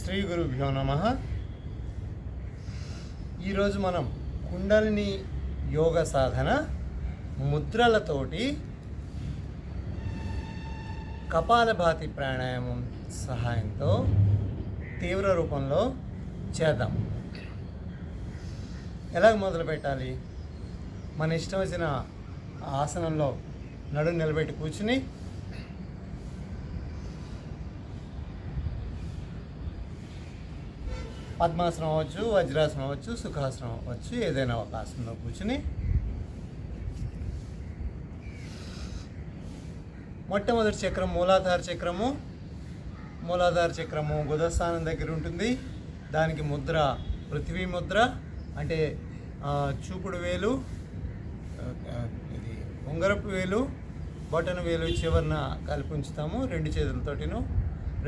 శ్రీ గురుభ్యో నమ. ఈరోజు మనం కుండలిని యోగ సాధన ముద్రలతోటి కపాలభాతి ప్రాణాయామం సహాయంతో తీవ్ర రూపంలో చేద్దాం. ఎలాగ మొదలు పెట్టాలి? మన ఇష్టం వచ్చిన ఆసనంలో నడుము నిలబెట్టి కూర్చుని పద్మాసనం అవ్వచ్చు, వజ్రాసనం అవ్వచ్చు, సుఖాసనం అవ్వచ్చు, ఏదైనా ఒక ఆసనంలో కూర్చుని మొట్టమొదటి చక్రం మూలాధార చక్రము. మూలాధార చక్రము గుదస్థానం దగ్గర ఉంటుంది. దానికి ముద్ర పృథ్వీ ముద్ర, అంటే చూపుడు వేలు, ఇది ఉంగరపు వేలు, బొటన వేలు చివరన కలిపి ఉంచుతాము రెండు చేతులతోటిను.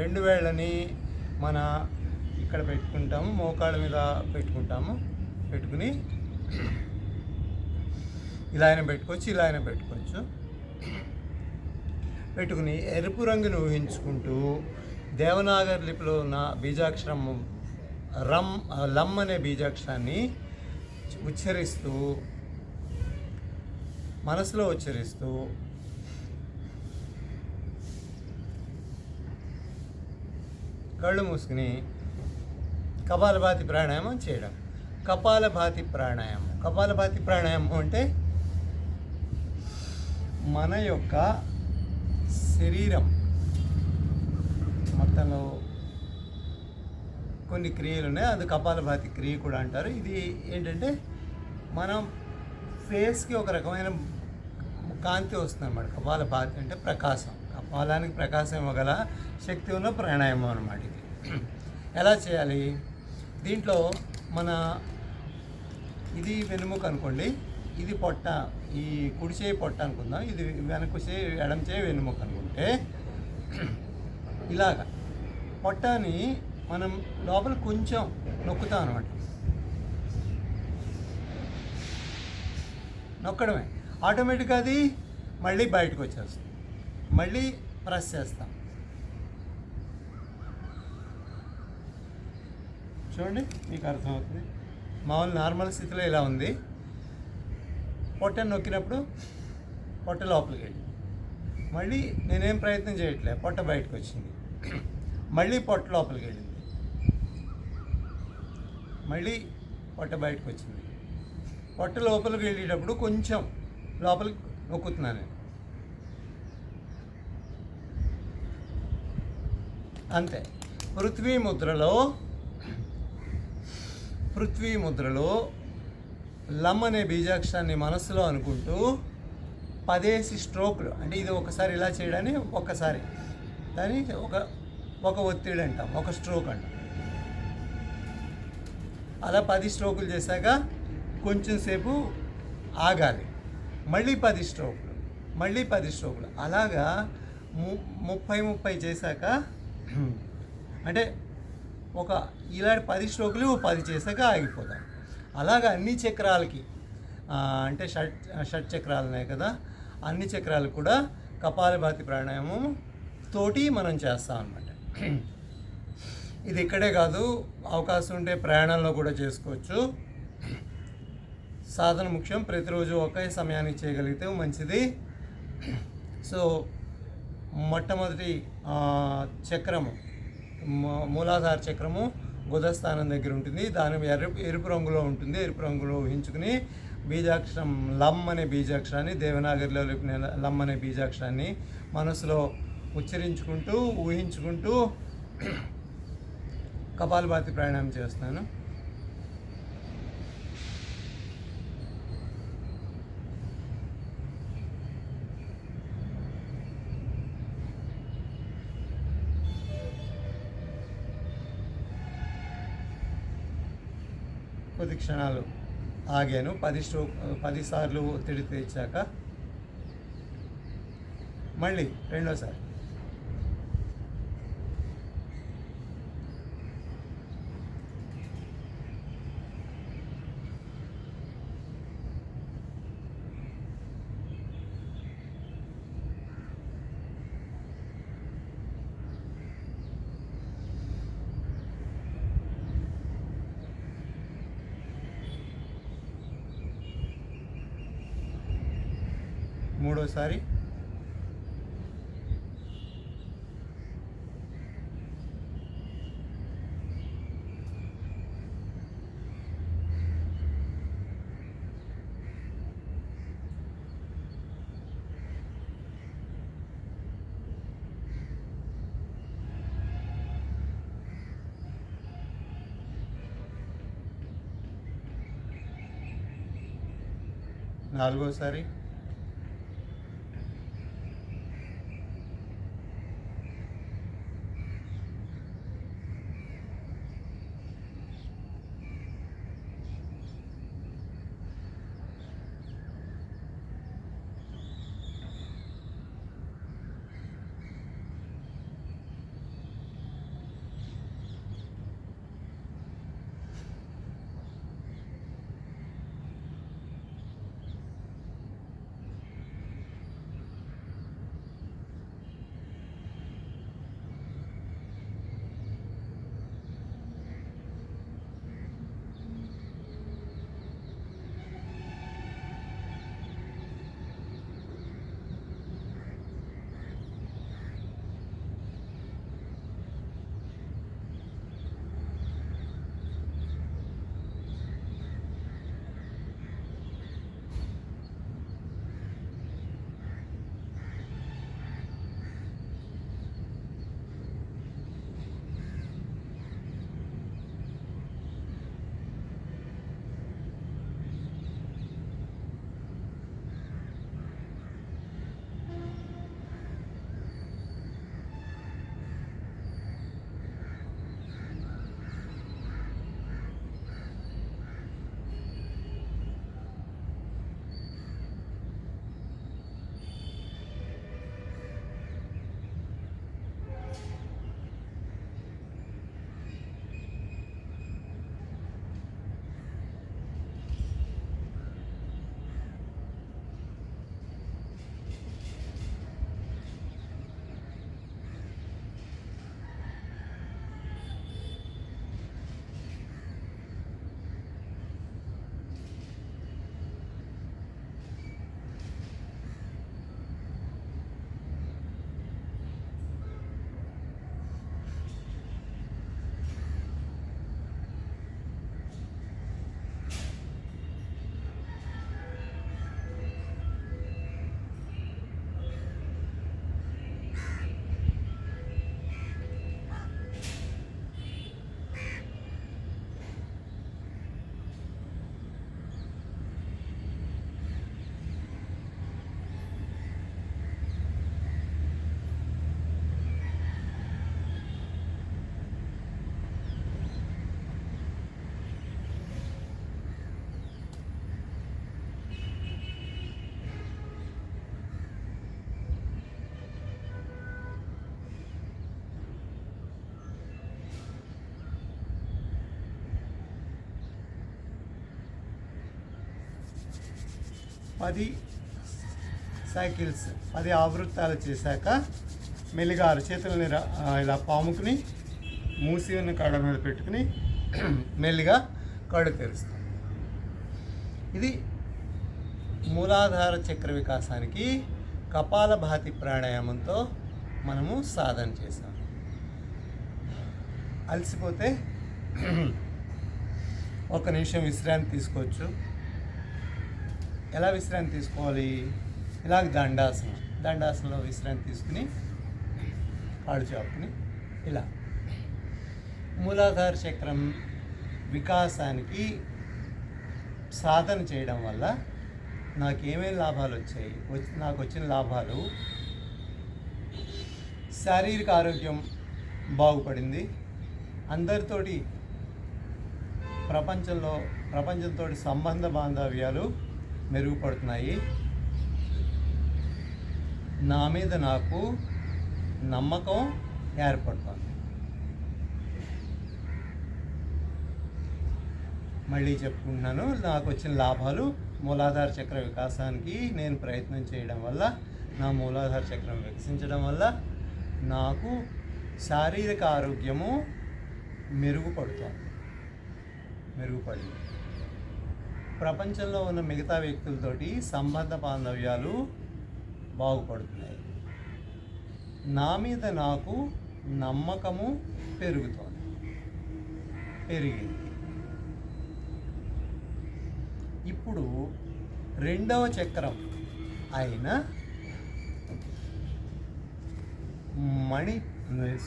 రెండు వేళ్ళని మన ఇక్కడ పెట్టుకుంటాము, మోకాళ్ళ మీద పెట్టుకుని ఇలా అయినా పెట్టుకోవచ్చు, ఇలా అయినా పెట్టుకుని ఎరుపు రంగును ఊహించుకుంటూ దేవనాగరి లిపిలో ఉన్న బీజాక్షరం లమ్ అనే బీజాక్షరాన్ని ఉచ్చరిస్తూ మనసులో ఉచ్చరిస్తూ కళ్ళు మూసుకుని కపాలభాతి ప్రాణాయామం చేయడం. కపాలభాతి ప్రాణాయామం అంటే మన యొక్క శరీరం మొత్తంలో కొన్ని క్రియలు ఉన్నాయి, అది కపాలభాతి క్రియ కూడా అంటారు. ఇది ఏంటంటే మనం ఫేస్కి ఒక రకమైన కాంతి వస్తుంది అన్నమాట. కపాలభాతి అంటే ప్రకాశం, కపాలానికి ప్రకాశం ఇవ్వగల శక్తి ఉన్న ప్రాణాయామం అన్నమాట ఇది. ఎలా చేయాలి? దీంట్లో ఇది వెన్నుముక అనుకోండి, ఇది పొట్ట, ఈ కుడి చేయి పొట్ట అనుకుందాం, ఇది వెనక చేయి ఎడమ చేయి వెన్నుముక అనుకుంటే ఇలాగా పొట్టని మనం లోపల కొంచెం నొక్కుతాం అనమాట. నొక్కడమే ఆటోమేటిక్గా అది మళ్ళీ బయటకు వచ్చేస్తుంది. మళ్ళీ ప్రెస్ చేస్తాం. చూడండి, మీకు అర్థమవుతుంది. మామూలు నార్మల్ స్థితిలో ఇలా ఉంది. పొట్టను నొక్కినప్పుడు పొట్ట లోపలికి వెళ్ళి మళ్ళీ నేనేం ప్రయత్నం చేయట్లే, పొట్ట బయటకు వచ్చింది. మళ్ళీ పొట్ట లోపలికి వెళ్ళింది, మళ్ళీ పొట్ట బయటకు వచ్చింది. పొట్ట లోపలికి వెళ్ళేటప్పుడు కొంచెం లోపలికి నొక్కుతున్నాను. అంతే. పృథ్వీ ముద్రలో లమ్ అనే బీజాక్షరాన్ని మనసులో అనుకుంటూ 10 స్ట్రోకులు, అంటే ఇది ఒకసారి ఇలా చేయడాన్ని ఒక్కసారి దాన్ని ఒక ఒత్తిడి అంటాం, ఒక స్ట్రోక్ అంటాం. అలా 10 స్ట్రోకులు చేశాక కొంచెం సేపు ఆగాలి, మళ్ళీ 10 స్ట్రోకులు, అలాగా 30 చేశాక, అంటే ఇలాంటి 10 స్ట్రోకులు 10 చేశాక ఆగిపోతాం. అలాగా అన్ని చక్రాలకి, అంటే షట్ చక్రాలు ఉన్నాయి కదా, అన్ని చక్రాలు కూడా కపాలభాతి ప్రాణాయామం తోటి మనం చేస్తాం అన్నమాట. ఇది ఇక్కడే కాదు, అవకాశం ఉంటే ప్రయాణంలో కూడా చేసుకోవచ్చు. సాధన ముఖ్యం. ప్రతిరోజు ఒకే సమయానికి చేయగలిగితే మంచిది. సో మొట్టమొదటి చక్రము మూలాధార చక్రము గుదస్థానం దగ్గర ఉంటుంది. దాని ఎరుపు రంగులో ఉంటుంది. ఎరుపు రంగులో ఊహించుకుని బీజాక్షరం లమ్ అనే బీజాక్షరాన్ని, దేవనాగరిలో లమ్ అనే బీజాక్షరాన్ని మనసులో ఉచ్చరించుకుంటూ ఊహించుకుంటూ కపాలభాతి ప్రాణాయామం చేస్తున్నాను. కొద్ది క్షణాలు ఆగాను. 10 సార్లు ఒత్తిడి తెచ్చాక మళ్ళీ రెండోసారి మూడోసారి, నాలుగోసారి, పది సైకిల్స్, 10 ఆవృత్తాలు చేశాక మెల్లిగా అరచేతులని ఇలా పాముకుని మూసి ఉన్న కళ్ళ మీద పెట్టుకుని మెల్లిగా కళ్ళు తెరుస్తాం. ఇది మూలాధార చక్ర వికాసానికి కపాలభాతి ప్రాణాయామంతో మనము సాధన చేసాం. అలసిపోతే ఒక నిమిషం విశ్రాంతి తీసుకోవచ్చు. ఎలా విశ్రాంతి తీసుకోవాలి? ఇలాగ దండాసనంలో విశ్రాంతి తీసుకుని కాళ్ళు చాపుకుని ఇలా మూలాధార చక్రం వికాసానికి సాధన చేయడం వల్ల నాకు ఏమేమి లాభాలు వచ్చాయి? నాకు వచ్చిన లాభాలు: శారీరక ఆరోగ్యం బాగుపడింది, అందరితోటి ప్రపంచంతో సంబంధ బాంధవ్యాలు మెరుగుపడుతున్నాయి, నా మీద నాకు నమ్మకం ఏర్పడుతుంది. మళ్ళీ చెప్పుకుంటున్నాను, నాకు వచ్చిన లాభాలు: మూలాధార చక్ర వికాసానికి నేను ప్రయత్నం చేయడం వల్ల, నా మూలాధార చక్రం వికసించడం వల్ల నాకు శారీరక ఆరోగ్యము మెరుగుపడింది. ప్రపంచంలో ఉన్న మిగతా వ్యక్తులతోటి సంబంధ బాంధవ్యాలు బాగుపడుతున్నాయి. నా మీద నాకు నమ్మకము పెరుగుతోంది, పెరిగింది. ఇప్పుడు రెండవ చక్రం అయిన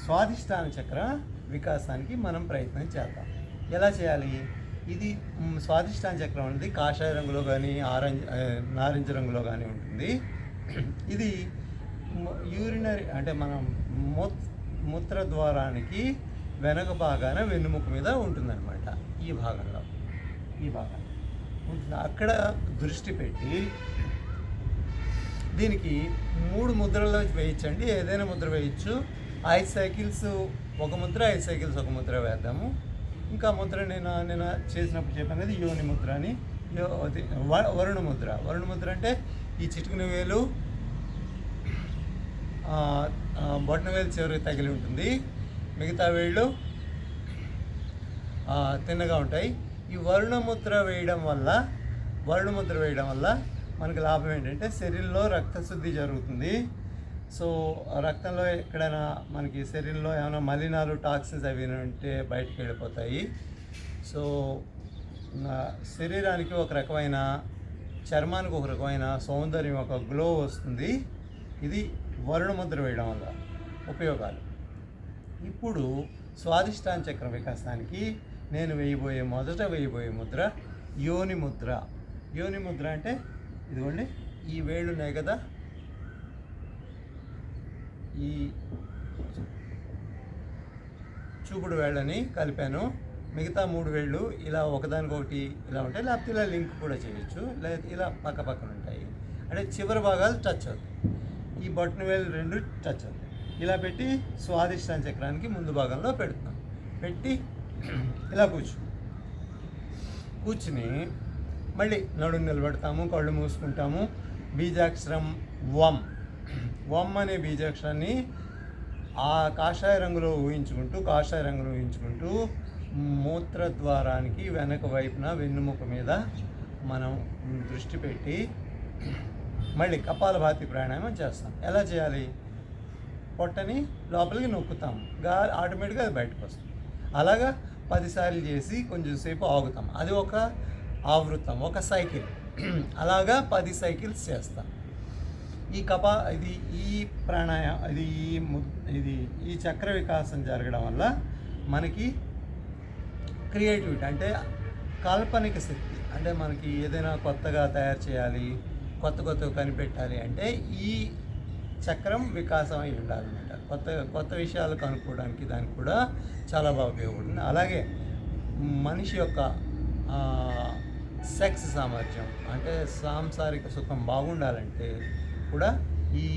స్వాధిష్టాన చక్ర వికాసానికి మనం ప్రయత్నం చేద్దాం. ఎలా చేయాలి? ఇది స్వాధిష్టాన చక్రం అనేది కాషాయ రంగులో కానీ నారింజ రంగులో కానీ ఉంటుంది. ఇది యూరినరీ అంటే మనం మూత్ర ద్వారానికి వెనక భాగాన వెన్నుముక మీద ఉంటుందన్నమాట. ఈ భాగంలో ఉంటుంది. అక్కడ దృష్టి పెట్టి దీనికి 3 ముద్రల్లో వేయించండి. ఏదైనా ముద్ర వేయచ్చు. 5 సైకిల్స్ ఒక ముద్ర, 5 సైకిల్స్ ఒక ముద్ర వేద్దాము. ఇంకా ముద్ర నేను చేసినప్పుడు చెప్పాను కదా, యోని ముద్ర అని. వరుణ ముద్ర. వరుణ ముద్ర అంటే ఈ చిటికిన వేలు బొట్టన వేలు చివరికి తగిలి ఉంటుంది, మిగతా వేళ్ళు తిన్నగా ఉంటాయి. ఈ వరుణ ముద్ర వేయడం వల్ల మనకి లాభం ఏంటంటే శరీరంలో రక్తశుద్ధి జరుగుతుంది. సో రక్తంలో ఎక్కడైనా మనకి శరీరంలో ఏమైనా మలినాలు, టాక్సిన్స్ అవి ఉంటే బయటికి వెళ్ళిపోతాయి. సో శరీరానికి ఒక రకమైన, చర్మానికి ఒక రకమైన సౌందర్యం, ఒక గ్లో వస్తుంది. ఇది వరుణ ముద్ర వేయడం వల్ల ఉపయోగాలు. ఇప్పుడు స్వాధిష్టాన చక్ర వికాసానికి నేను మొదట వేయబోయే ముద్ర యోని ముద్ర. యోని ముద్ర అంటే ఇదిగోండి, ఈ వేళ్ళు ఉన్నాయి కదా, ఈ చూపుడు వేళ్ళని కలిపాను. మిగతా 3 వేళ్ళు ఇలా ఒకదానికొకటి ఇలా ఉంటాయి, లేకపోతే ఇలా లింక్ కూడా చేయొచ్చు, లేదా ఇలా పక్క పక్కన ఉంటాయి. అంటే చివరి భాగాలు టచ్ అవుతాయి. ఈ బొట్టన వేలు 2 టచ్ అవుతాయి. ఇలా పెట్టి స్వాధిష్టాన చక్రానికి ముందు భాగంలో పెడుతున్నాం. పెట్టి ఇలా కూర్చుని మళ్ళీ నడుము నిలబెడతాము, కళ్ళు మూసుకుంటాము. బీజాక్షరం వం అనే బీజాక్షరాన్ని కాషాయ రంగులో ఊహించుకుంటూ మూత్రద్వారానికి వెనక వైపున వెన్నుముక మీద మనం దృష్టి పెట్టి మళ్ళీ కపాలభాతి ప్రాణాయామం చేస్తాం. ఎలా చేయాలి? పొట్టని లోపలికి నొక్కుతాం, ఆటోమేటిక్గా అది బయటకు వస్తుంది. అలాగా 10 సార్లు చేసి కొంచెం సేపు ఆగుతాం. అది ఒక ఆవృతం, ఒక సైకిల్. అలాగా 10 సైకిల్స్ చేస్తాం. ఈ ప్రాణాయామం ఈ చక్ర వికాసం జరగడం వల్ల మనకి క్రియేటివిటీ అంటే కాల్పనిక శక్తి, అంటే మనకి ఏదైనా కొత్తగా తయారు చేయాలి, కొత్తగా కనిపెట్టాలి అంటే ఈ చక్రం వికాసం అయి ఉండాలన్నమాట. కొత్త విషయాలు కనుక్కోవడానికి దానికి కూడా చాలా బాగా ఉపయోగపడుతుంది. అలాగే మనిషి యొక్క సెక్స్ సామర్థ్యం అంటే సాంసారిక సుఖం బాగుండాలంటే కూడా ఈ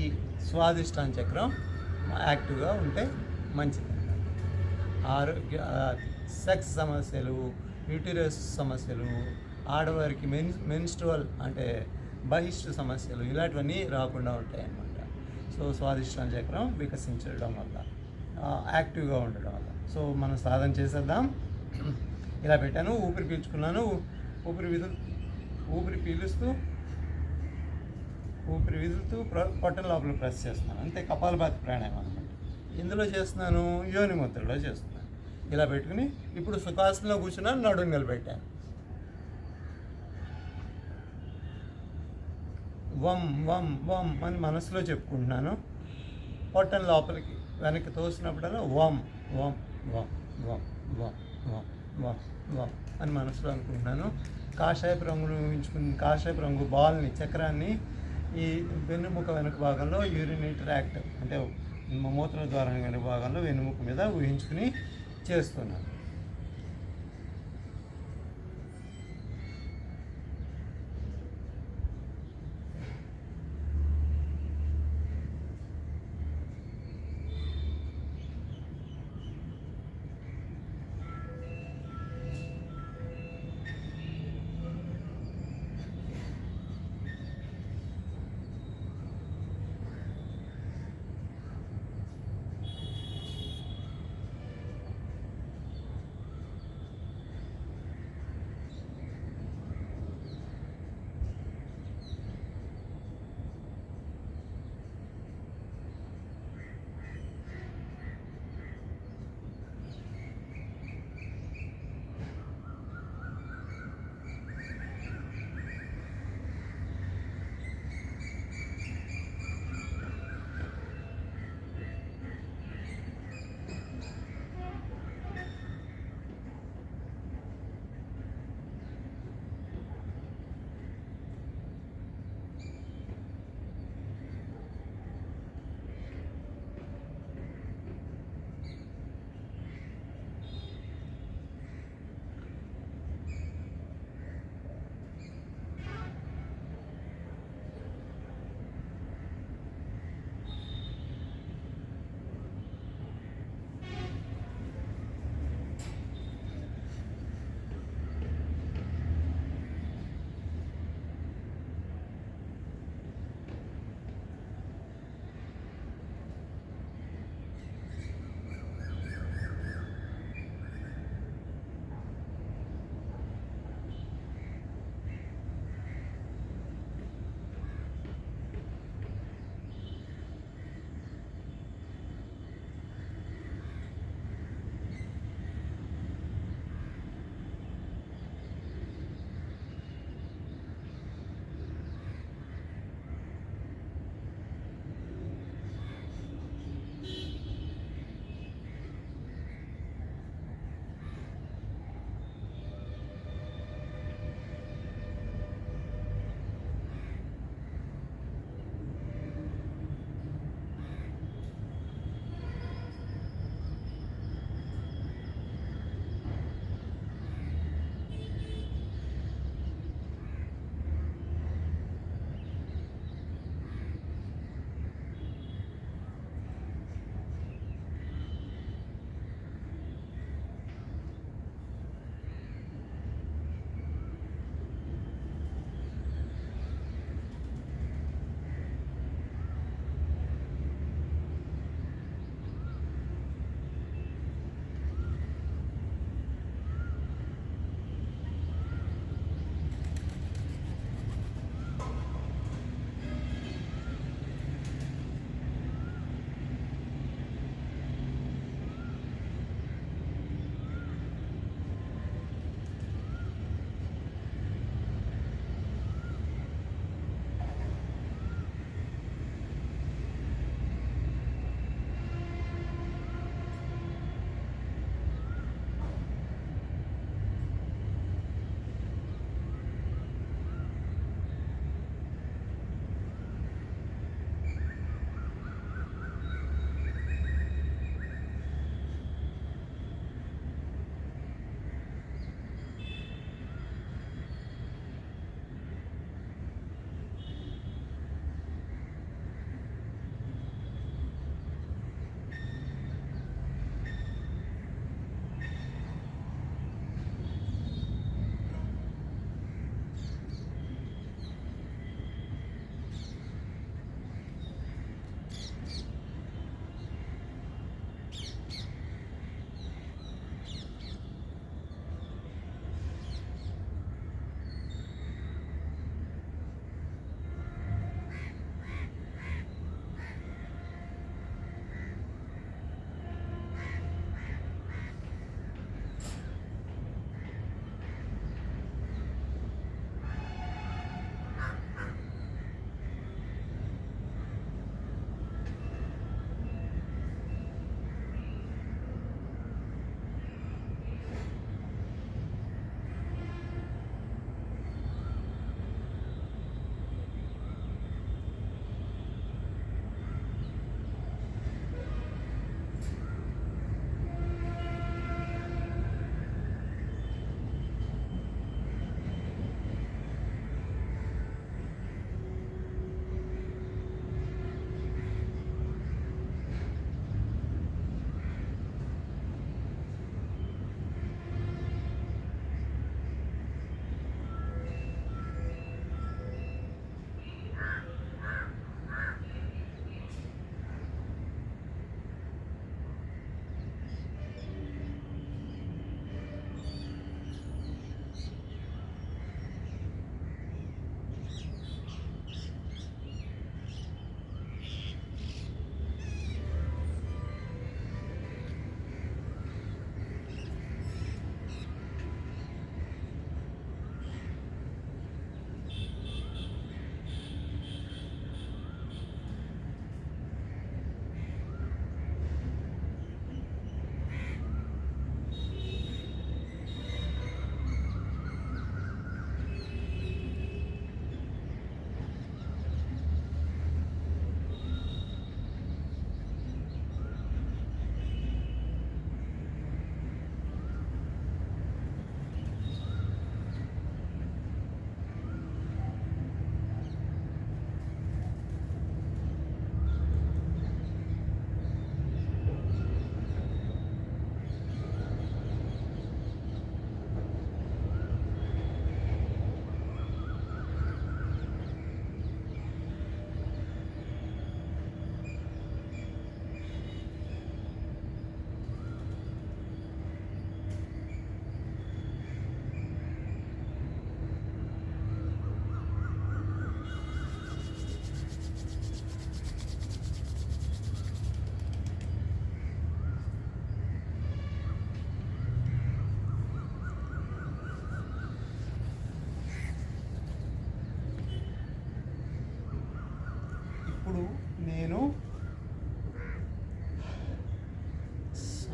స్వాధిష్టాన చక్రం యాక్టివ్గా ఉంటే మంచిది. సెక్స్ సమస్యలు, యూటిరస్ సమస్యలు, ఆడవారికి మెన్స్ట్రువల్ అంటే బహిష్టు సమస్యలు ఇలాంటివన్నీ రాకుండా ఉంటాయి అన్నమాట. సో స్వాధిష్టాన చక్రం వికసించడం వల్ల, యాక్టివ్గా ఉండడం వల్ల. సో మనం సాధన చేసేద్దాం. ఇలా పెట్టాను, ఊపిరి పీల్చుకున్నాను, ఊపిరి పీలుస్తూ పొట్టల లోపల ప్రెస్ చేస్తున్నాను. అంతే, కపాలభాతి ప్రాణాయామం అనమాట. ఇందులో చేస్తున్నాను, యోని ముద్రలో చేస్తున్నాను. ఇలా పెట్టుకుని ఇప్పుడు సుఖాసనంలో కూర్చున్నాను, నడుము నిలబెట్టాను. వం అని మనసులో చెప్పుకుంటున్నాను. పొట్టల లోపలికి వెనక్కి తోసినప్పుడల్లా వం అని మనసులో అనుకుంటున్నాను. కాషాయపు రంగు బాల్ని, చక్రాన్ని ఈ వెన్నుముక వెనుక భాగంలో యూరినరీ ట్రాక్ట్ అంటే మూత్ర ద్వారం వెనుక భాగంలో వెన్నుముక మీద ఊహించుకుని చేస్తున్నాను.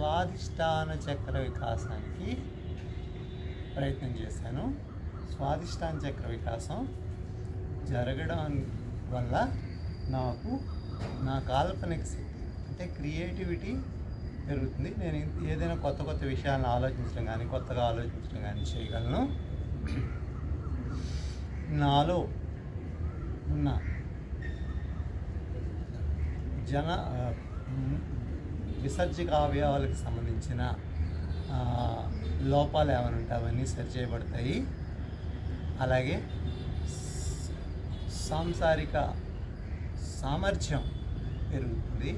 స్వాదిష్టాన చక్ర వికాసానికి ప్రయత్నం చేశాను. స్వాదిష్టాన చక్ర వికాసం జరగడం వల్ల నాకు నా కాల్పనిక శక్తి అంటే క్రియేటివిటీ పెరుగుతుంది. నేను ఏదైనా కొత్త కొత్త విషయాలను ఆలోచించడం కానీ కొత్తగా ఆలోచించడం కానీ చేయగలను. నాలో ఉన్న విసర్జక అవయవాలకు సంబంధించిన లోపాలు ఏమైనా ఉంటే అవన్నీ సరి చేయబడతాయి. అలాగే సాంసారిక సామర్థ్యం పెరుగుతుంది.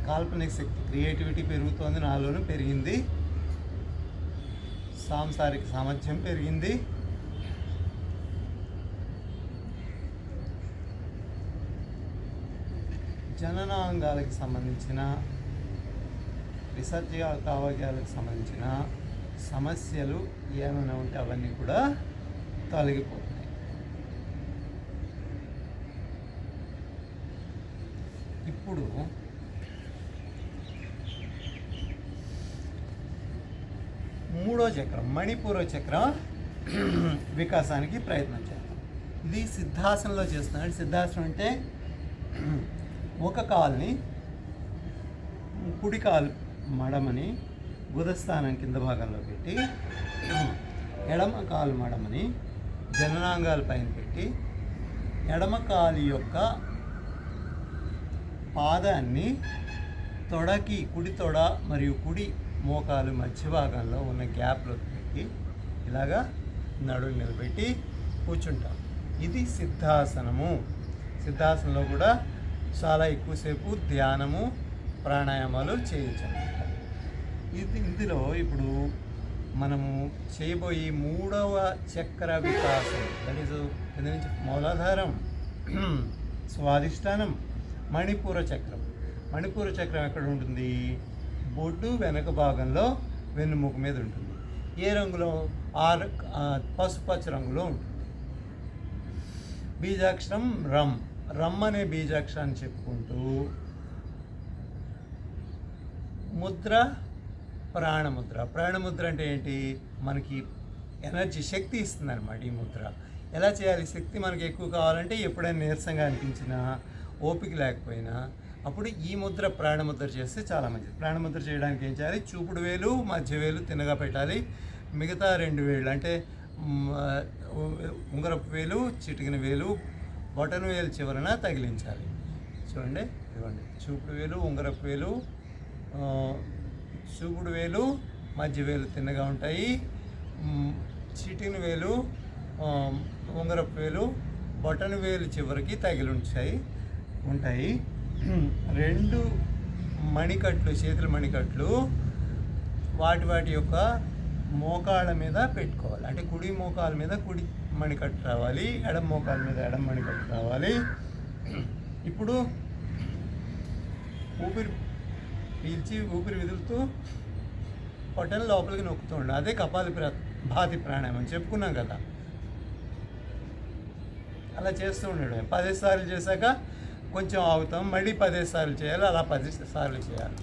కాల్పనిక శక్తి క్రియేటివిటీ పెరుగుతోంది, నాలోనూ పెరిగింది. సాంసారిక సామర్థ్యం పెరిగింది. జననాంగాలకు సంబంధించిన విసర్జక అవయవాలకు సంబంధించిన సమస్యలు ఏమైనా ఉంటే అవన్నీ కూడా తొలగిపోతున్నాయి. ఇప్పుడు మూడో చక్రం మణిపూర చక్రం వికాసానికి ప్రయత్నం చేద్దాం. ఇది సిద్ధాసనంలో చేస్తున్నాడు. సిద్ధాసనం అంటే ఒక కాలుని కుడి కాలు మడమని బుధస్థానం కింద భాగంలో పెట్టి ఎడమ కాలు మడమని జననాంగాల పైన పెట్టి ఎడమ కాలు యొక్క పాదాన్ని తొడకి కుడి తొడ మరియు కుడి మోకాలు మధ్య భాగంలో ఉన్న గ్యాప్లో పెట్టి ఇలాగా నడుము నిలబెట్టి కూర్చుంటాం. ఇది సిద్ధాసనము. సిద్ధాసనంలో కూడా చాలా ఎక్కువసేపు ధ్యానము ప్రాణాయామాలు చేయించాలి. ఇందులో ఇప్పుడు మనము చేయబోయే మూడవ చక్ర వికాసం దట్ ఈజ్ కింద నుంచి మూలాధారం, స్వాదిష్టానం, మణిపూర చక్రం. మణిపూర చక్రం ఎక్కడ ఉంటుంది? బొడ్డు వెనక భాగంలో వెన్నుముక మీద ఉంటుంది. ఏ రంగులో? పసుపచ్చ రంగులో ఉంటుంది. బీజాక్షరం రమ్. రమ్ అనే బీజాక్షరాన్ని చెప్పుకుంటూ ముద్ర ప్రాణముద్ర. ప్రాణముద్ర అంటే ఏంటి? మనకి ఎనర్జీ, శక్తి ఇస్తుంది అనమాట ఈ ముద్ర. ఎలా చేయాలి? శక్తి మనకి ఎక్కువ కావాలంటే ఎప్పుడైనా నీరసంగా అనిపించినా, ఓపిక లేకపోయినా అప్పుడు ఈ ముద్ర ప్రాణముద్ర చేస్తే చాలా మంచిది. ప్రాణముద్ర చేయడానికి ఏం చేయాలి? చూపుడు వేలు మధ్య వేలు తిన్నగా పెట్టాలి. మిగతా 2 వేళ్ళు అంటే ఉంగరపు వేలు చిటికిన వేలు బొటన వేలు చివరన తగిలించాలి. చూడండి, ఇవ్వండి. చూపుడు వేలు ఉంగరపు వేలు, చూపుడు వేలు మధ్య వేలు తిన్నగా ఉంటాయి. చిటికిన వేలు ఉంగరపు వేలు బొటన వేలు చివరికి తగిలి ఉంటాయి. 2 మణికట్లు, చేతుల మణికట్లు వాటి యొక్క మోకాళ్ళ మీద పెట్టుకోవాలి. అంటే కుడి మోకాల మీద కుడి మణికట్టు రావాలి, ఎడమ మోకాల మీద ఎడమ మణికట్టు రావాలి. ఇప్పుడు ఊపిరి పీల్చి ఊపిరి విదులుతూ పొట్టను లోపలికి నొక్కుతూ ఉండాలి. అదే కపాలభాతి ప్రాణాయామం చెప్పుకున్నాం కదా. అలా చేస్తూ ఉండడం 15 సార్లు చేశాక కొంచెం ఆగుతాం, మళ్ళీ 15 సార్లు చేయాలి. అలా 10 సార్లు చేయాలి.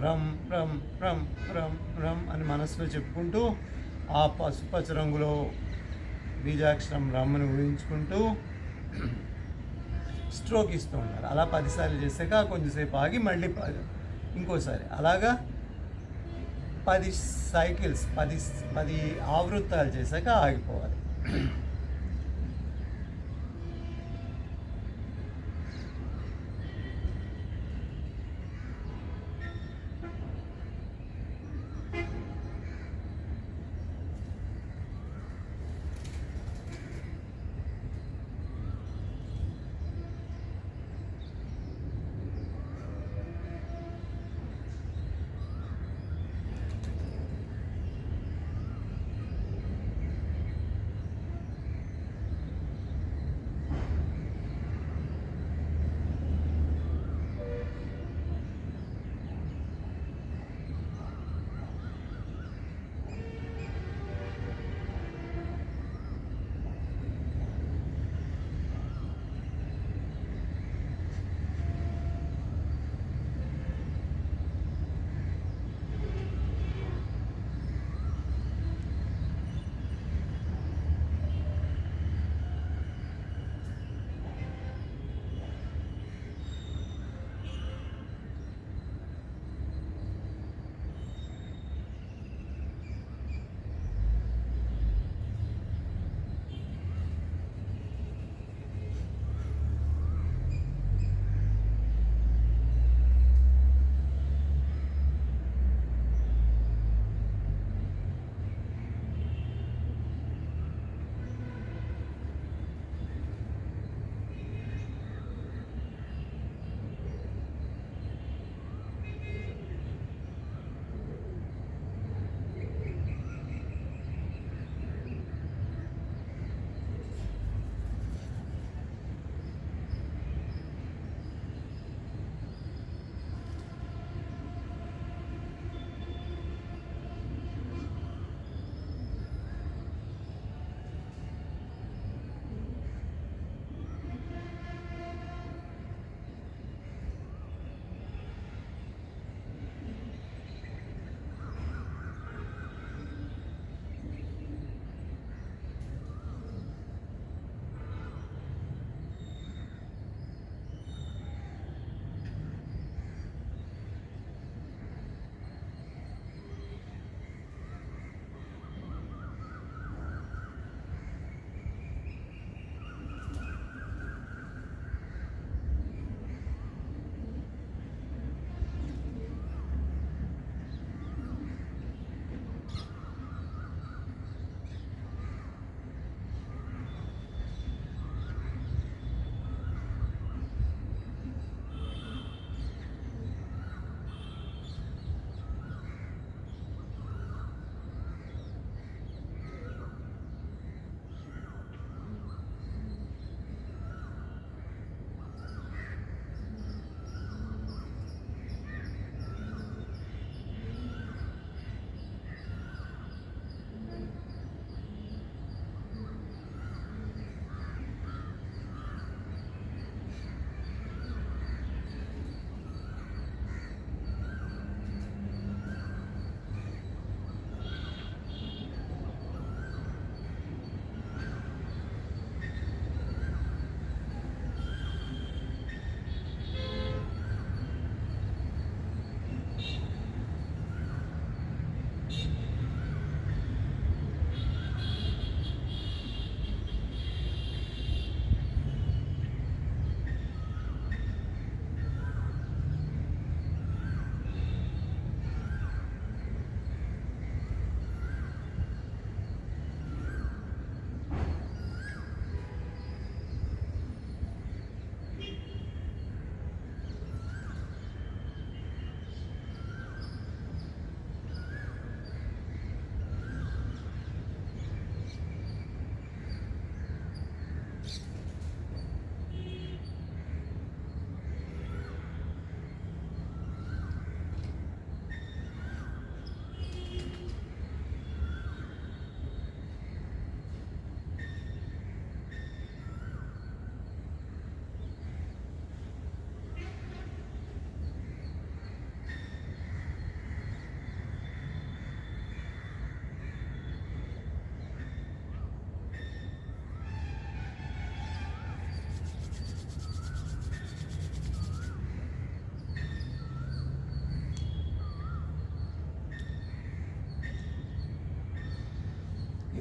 రమ్ రమ్ రమ్ రమ్ రమ్ అని మనసులో చెప్పుకుంటూ ఆ పసుపచ్చ రంగులో బీజాక్షరం రమ్మని ఊహించుకుంటూ స్ట్రోక్ ఇస్తూ ఉండాలి. అలా 10 సార్లు చేసాక కొంచెంసేపు ఆగి మళ్ళీ ఇంకోసారి అలాగా 10 సైకిల్స్ 10 ఆవృత్తాలు చేశాక ఆగిపోవాలి.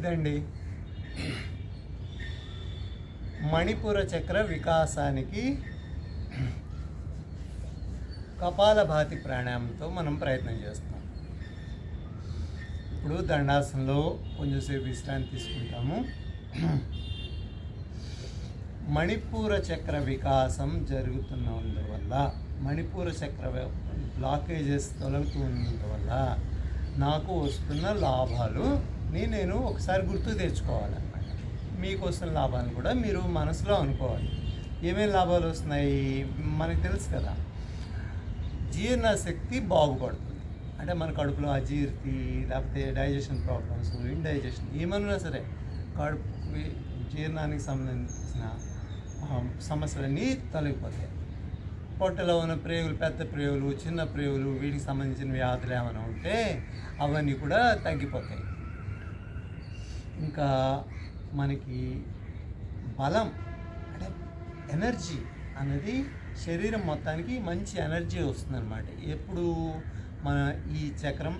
ఇదండి మణిపుర చక్ర వికాసానికి కపాలభాతి ప్రాణాయామంతో మనం ప్రయత్నం చేస్తాం. ఇప్పుడు దండాసనంలో కొంచెంసేపు విశ్రాంతి తీసుకుంటాము. మణిపూర చక్ర వికాసం జరుగుతున్నందువల్ల, మణిపూర చక్ర బ్లాకేజెస్ తొలగుతున్నందువల్ల నాకు వస్తున్న లాభాలని నేను ఒకసారి గుర్తు తెచ్చుకోవాలన్నమాట. మీకు వస్తున్న లాభాలను కూడా మీరు మనసులో అనుకోవాలి. ఏమేమి లాభాలు వస్తున్నాయి మనకు తెలుసు కదా. జీర్ణశక్తి బాగుపడుతుంది, అంటే మన కడుపులో అజీర్తి, లేకపోతే డైజెషన్ ప్రాబ్లమ్స్, ఇండైజెషన్ ఏమన్నా సరే కడుపు జీర్ణానికి సంబంధించిన సమస్యలన్నీ తొలగిపోతాయి. పొట్టలో ఉన్న ప్రేగులు, పెద్ద ప్రేగులు, చిన్న ప్రేగులు, వీటికి సంబంధించిన వ్యాధులు ఏమైనా ఉంటే అవన్నీ కూడా తగ్గిపోతాయి. ఇంకా మనకి బలం అంటే ఎనర్జీ అనేది శరీరం మొత్తానికి మంచి ఎనర్జీ వస్తుందన్నమాట. ఎప్పుడు మన ఈ చక్రం,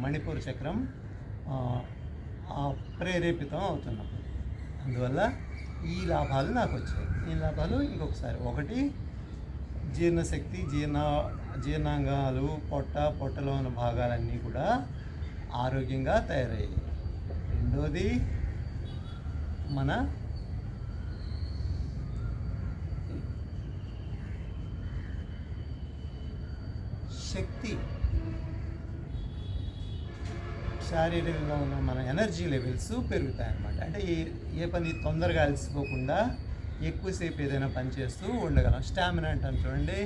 మణిపూర్ చక్రం ప్రేరేపితం అవుతున్నప్పుడు. అందువల్ల ఈ లాభాలు నాకు వచ్చాయి. ఈ లాభాలు ఇంకొకసారి, ఒకటి జీర్ణశక్తి, జీర్ణాంగాలు, పొట్టలో ఉన్న భాగాలన్నీ కూడా ఆరోగ్యంగా తయారయ్యాయి. రెండోది మన శక్తి, శారీరకంగా ఉన్న మన ఎనర్జీ లెవెల్స్ పెరుగుతాయి అన్నమాట. అంటే ఏ పని తొందరగా అలసిపోకుండా ఎక్కువసేపు ఏదైనా పని చేస్తూ ఉండగలం. స్టామినా అంటాను చూడండి,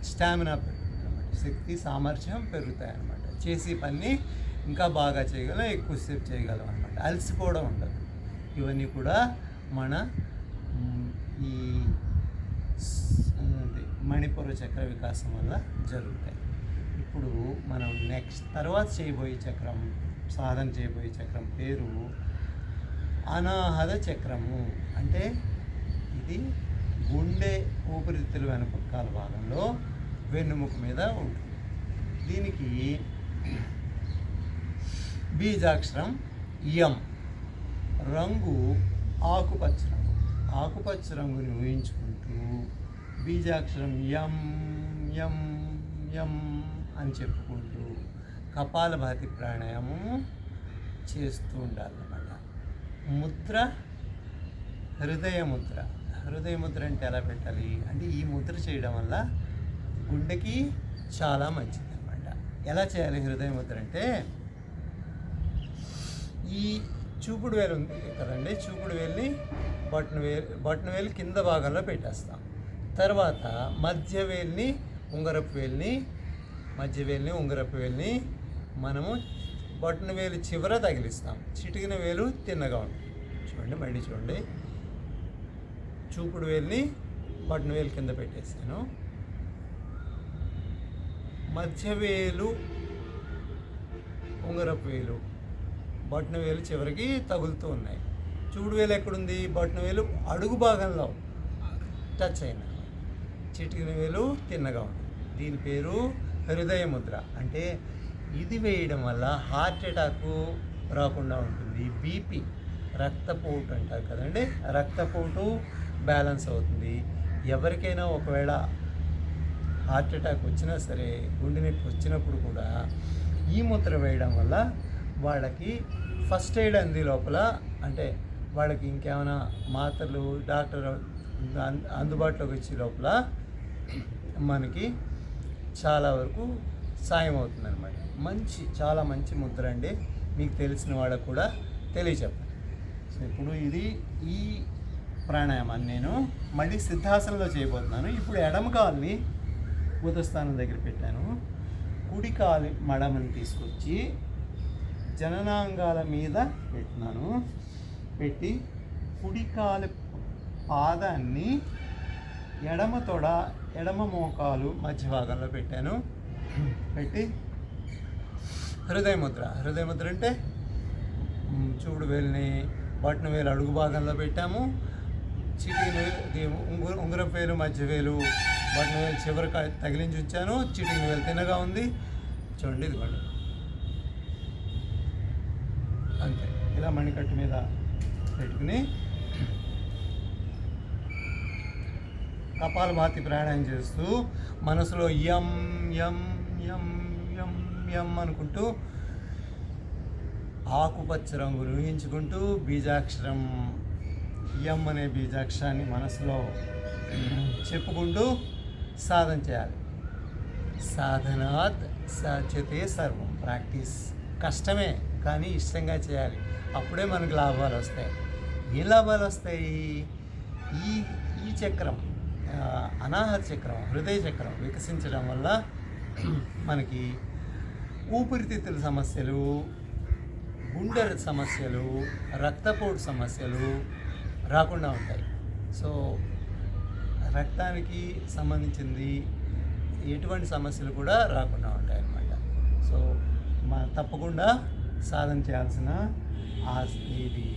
స్టామినా పెరుగుతుంది అన్నమాట. శక్తి, సామర్థ్యం పెరుగుతాయి అన్నమాట. చేసే పని ఇంకా బాగా చేయగలం, ఎక్కువసేపు చేయగలం అన్నమాట. అలసిపోవడం ఉండదు. ఇవన్నీ కూడా మన ఈ మణిపూర చక్ర వికాసం వల్ల జరుగుతాయి. ఇప్పుడు మనం తర్వాత చేయబోయే చక్రం, సాధన చేయబోయే చక్రం పేరు అనాహత చక్రము. అంటే ఇది గుండె ఊపిరితిత్తుల వెనుపకాల భాగంలో వెన్నుముక మీద ఉంటుంది. దీనికి బీజాక్షరం యం, రంగు ఆకుపచ్చ రంగు. ఆకుపచ్చ రంగుని ఊహించుకుంటూ బీజాక్షరం యం యం యం అని చెప్పుకుంటూ కపాలభాతి ప్రాణాయామం చేస్తూ ఉండాలన్నమాట. ముద్ర హృదయ ముద్ర. హృదయ ముద్ర అంటే ఎలా పెట్టాలి అంటే, ఈ ముద్ర చేయడం వల్ల గుండెకి చాలా మంచిది అన్నమాట. ఎలా చేయాలి హృదయ ముద్ర అంటే, ఈ చూపుడు వేలు ఉంది కదండి, చూపుడు వేలుని బొటన వేలు కింద భాగంలో పెట్టేస్తాం. తర్వాత మధ్య వేలుని ఉంగరపు వేలుని మనము బొటన వేలు చివర తగిలిస్తాం. చిటికిన వేలు తిన్నగా ఉంటుంది. చూడండి, మళ్ళీ చూడండి. చూపుడు వేలుని బొటన వేలు కింద పెట్టేసాను. మధ్య వేలు, ఉంగరపు వేలు బొటన వేలు చివరికి తగులుతూ ఉన్నాయి. చూపుడు వేలు ఎక్కడుంది? బొటన వేలు అడుగు భాగంలో టచ్ అయిన, చిటికిన వేలు తిన్నగా ఉంది. దీని పేరు హృదయ ముద్ర. అంటే ఇది వేయడం వల్ల హార్ట్ అటాక్ రాకుండా ఉంటుంది. బీపీ, రక్తపోటు అంటారు కదండి, రక్తపోటు బ్యాలెన్స్ అవుతుంది. ఎవరికైనా ఒకవేళ హార్ట్ అటాక్ వచ్చినా సరే, గుండె నొప్పి వచ్చినప్పుడు కూడా ఈ ముద్ర వేయడం వల్ల వాళ్ళకి ఫస్ట్ ఎయిడ్ అంది లోపల, అంటే వాళ్ళకి ఇంకేమైనా మాత్రలు డాక్టర్ అందుబాటులోకి వచ్చే లోపల మనకి చాలా వరకు సాయం అవుతుంది అనమాట. చాలా మంచి ముద్ర అండి. మీకు తెలిసిన వాళ్ళకు కూడా తెలియచెప్పాలి. సో ఇప్పుడు ఈ ప్రాణాయామాన్ని నేను మళ్ళీ సిద్ధాసనంలో చేయబోతున్నాను. ఇప్పుడు ఎడమ కాలుని ఉదస్థానం దగ్గర పెట్టాను. కుడి కాలు మడమని తీసుకొచ్చి జననాంగాల మీద పెట్టినాను. పెట్టి కుడి కాలు పాదాన్ని ఎడమ మోకాలు మధ్య భాగంలో పెట్టాను. పెట్టి హృదయ ముద్ర అంటే చూడు వేలుని బొటన వేలు అడుగు భాగంలో పెట్టాము. చిటికిన ఉంగరపు వేలు, మధ్య వేలు, బొటన వేలు చివరికి తగిలించి ఉంచాను. చిటికిన వేలు తిన్నగా ఉంది. చూడండి, ఇదిగోండి, అంతే. ఇలా మణికట్టు మీద పెట్టుకుని కపాలభాతి ప్రాణాయామం చేస్తూ మనసులో యం యం యం యం యం అనుకుంటూ ఆకుపచ్చ రంగును ఊహించుకుంటూ బీజాక్షరం యం అనే బీజాక్షరాన్ని మనసులో చెప్పుకుంటూ సాధన చేయాలి. సాధనాత్ సాధ్యతే సర్వం. ప్రాక్టీస్ కష్టమే కానీ ఇష్టంగా చేయాలి. అప్పుడే మనకు లాభాలు వస్తాయి. ఏ లాభాలు వస్తాయి? ఈ ఈ చక్రం, అనాహత చక్రం, హృదయ చక్రం వికసించడం వల్ల మనకి ఊపిరితిత్తుల సమస్యలు, గుండె సమస్యలు, రక్తపోటు సమస్యలు రాకుండా ఉంటాయి. సో రక్తానికి సంబంధించింది ఎటువంటి సమస్యలు కూడా రాకుండా ఉంటాయి అన్నమాట. సో తప్పకుండా సాధన చేయాల్సిన ఇది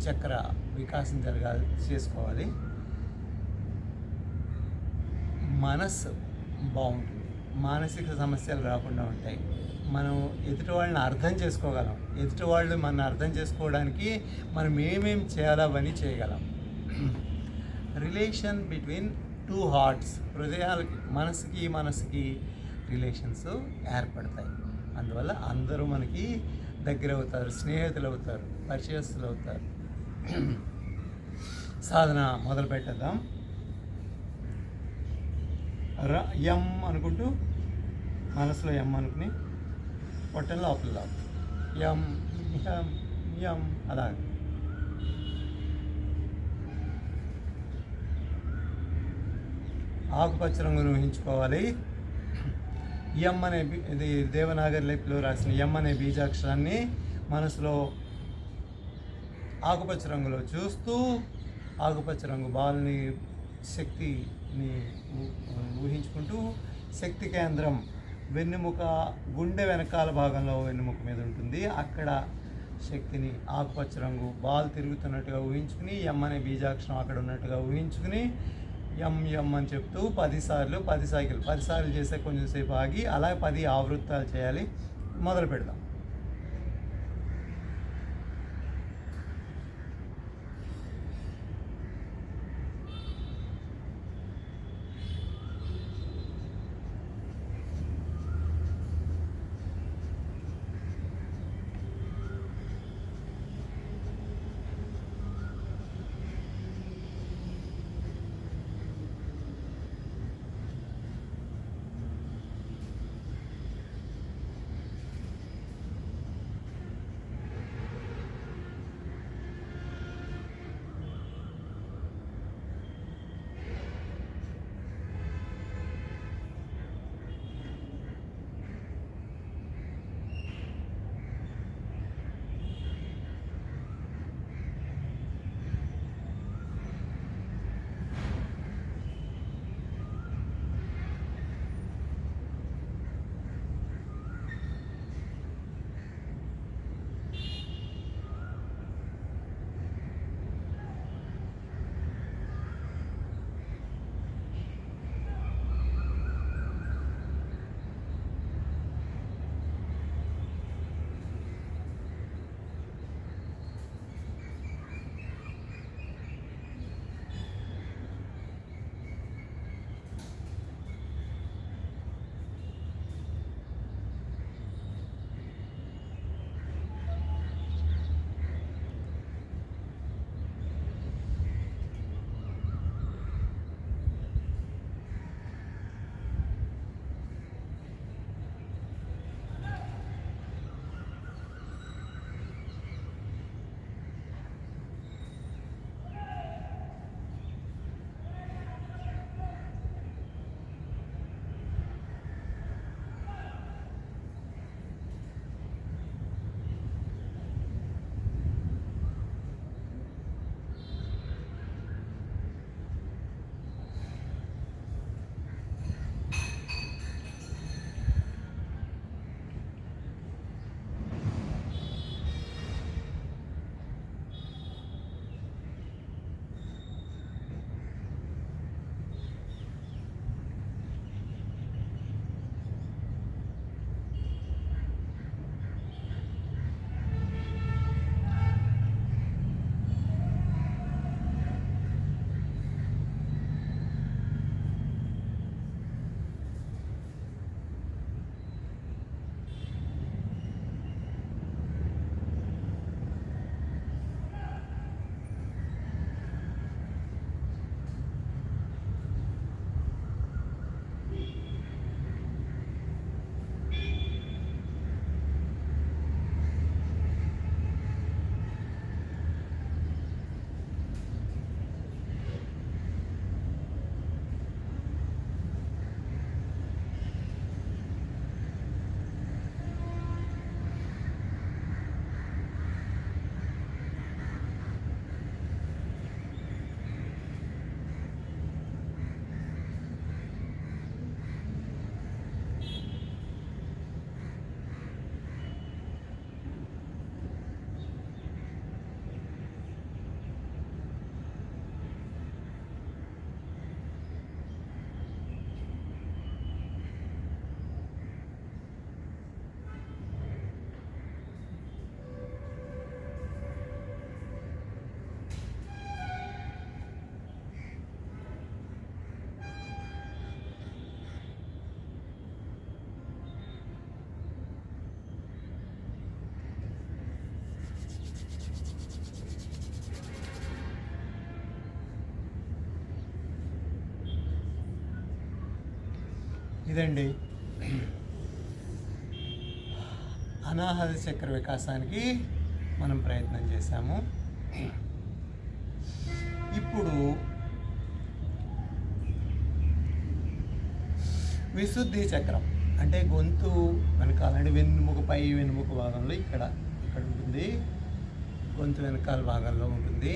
చక్ర వికాసం చేసుకోవాలి. మనస్సు బాగుంటుంది, మానసిక సమస్యలు రాకుండా ఉంటాయి. మనం ఎదుటి వాళ్ళని అర్థం చేసుకోగలం. ఎదుటి వాళ్ళు మన అర్థం చేసుకోవడానికి మనం ఏమేమి చేయాలో అవన్నీ చేయగలం. రిలేషన్ బిట్వీన్ టూ హార్ట్స్, హృదయాలకి మనసుకి రిలేషన్స్ ఏర్పడతాయి. అందువల్ల అందరూ మనకి దగ్గర అవుతారు, స్నేహితులు అవుతారు, పరిచయస్తులు అవుతారు. సాధన మొదలు పెట్టేద్దాం. యం అనుకుంటూ మనసులో యం అనుకుని పొట్టని లోపల యం యం యం అలా ఆకుపచ్చ రంగును ఊహించుకోవాలి. ఎం అనే ఇది దేవనాగరి లిపిలో రాసిన ఎం అనే బీజాక్షరాన్ని మనసులో ఆకుపచ్చ రంగులో చూస్తూ ఆకుపచ్చ రంగు బాల్ని శక్తిని ఊహించుకుంటూ శక్తి కేంద్రం వెన్నెముక, గుండె వెనకాల భాగంలో వెన్నెముక మీద ఉంటుంది. అక్కడ శక్తిని ఆకుపచ్చ రంగు బాల్ తిరుగుతున్నట్టుగా ఊహించుకుని ఎం అనే బీజాక్షరం అక్కడ ఉన్నట్టుగా ఊహించుకుని ఎం ఎం అని చెప్తూ 10 సార్లు 10 సైకిల్ 10 సార్లు చేస్తే కొంచెం సేపు ఆగి అలా 10 ఆవృత్తాలు చేయాలి. మొదలు పెడదాం. ఇదండి అనాహత చక్ర వికాసానికి మనం ప్రయత్నం చేశాము. ఇప్పుడు విశుద్ధి చక్రం అంటే గొంతు వెనకాలంటే వెన్నుముక పై వెన్నుముక భాగంలో ఇక్కడ ఉంటుంది, గొంతు వెనకాల భాగంలో ఉంటుంది.